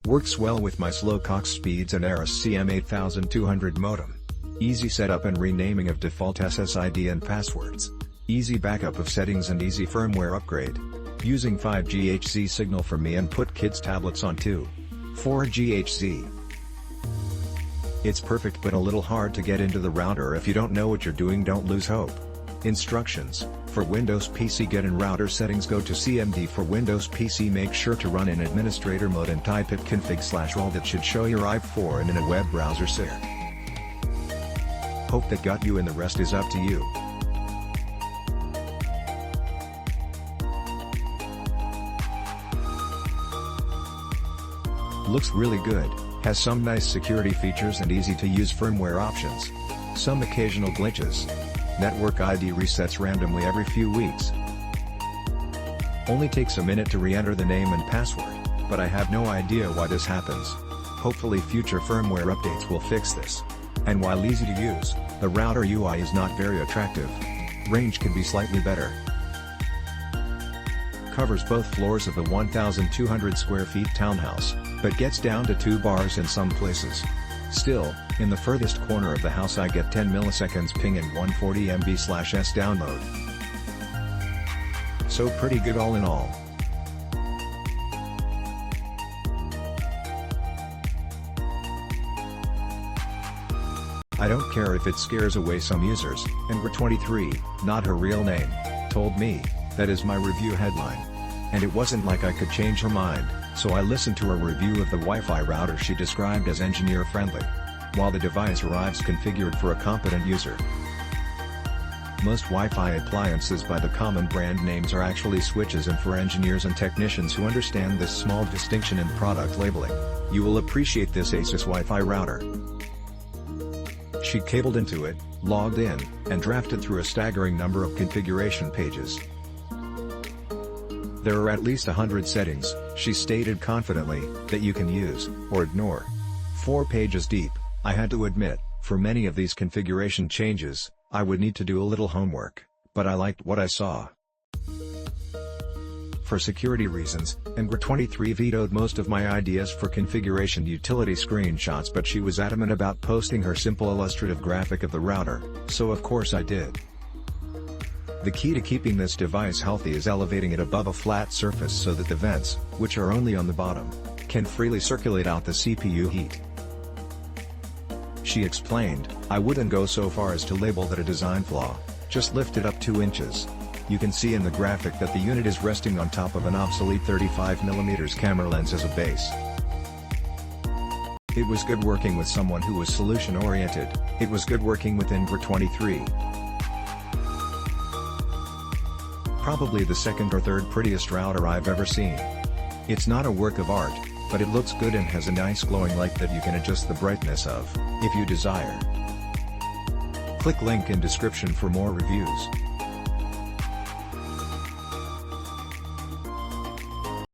Works well with my slow clock speeds and ASUS CM8200 modem. Easy setup and renaming of default SSID and passwords. Easy backup of settings and easy firmware upgrade. Using 5G HZ signal for me and put kids' tablets on 4G HZ. It's perfect but a little hard to get into the router. If you don't know what you're doing, don't lose hope. Instructions: for Windows PC, get in router settings, go to CMD. For Windows PC, make sure to run in administrator mode and type it config/all. That should show your IP4 and in a web browser share. Hope that got you, and the rest is up to you. Looks really good, has some nice security features and easy to use firmware options. Some occasional glitches. Network ID resets randomly every few weeks. Only takes a minute to re-enter the name and password, but I have no idea why this happens. Hopefully future firmware updates will fix this. And while easy to use, the router UI is not very attractive. Range can be slightly better. Covers both floors of the 1,200 square feet townhouse, but gets down to 2 bars in some places. Still, in the furthest corner of the house I get 10 milliseconds ping and 140 MB/s download. So pretty good all in all. I don't care if it scares away some users, and Angry23, not her real name, told me. That is my review headline. And it wasn't like I could change her mind, so I listened to her review of the Wi-Fi router she described as engineer-friendly. While the device arrives configured for a competent user. Most Wi-Fi appliances by the common brand names are actually switches, and for engineers and technicians who understand this small distinction in product labeling, you will appreciate this ASUS Wi-Fi router. She cabled into it, logged in, and drafted through a staggering number of configuration pages. There are at least 100 settings, she stated confidently, that you can use, or ignore. 4 pages deep. I had to admit, for many of these configuration changes, I would need to do a little homework, but I liked what I saw. For security reasons, Angry23 vetoed most of my ideas for configuration utility screenshots, but she was adamant about posting her simple illustrative graphic of the router, so of course I did. The key to keeping this device healthy is elevating it above a flat surface so that the vents, which are only on the bottom, can freely circulate out the CPU heat. She explained, I wouldn't go so far as to label that a design flaw, just lift it up 2 inches. You can see in the graphic that the unit is resting on top of an obsolete 35mm camera lens as a base. It was good working with someone who was solution-oriented, it was good working with Angry23. Probably the second or third prettiest router I've ever seen. It's not a work of art, but it looks good and has a nice glowing light that you can adjust the brightness of, if you desire. Click link in description for more reviews.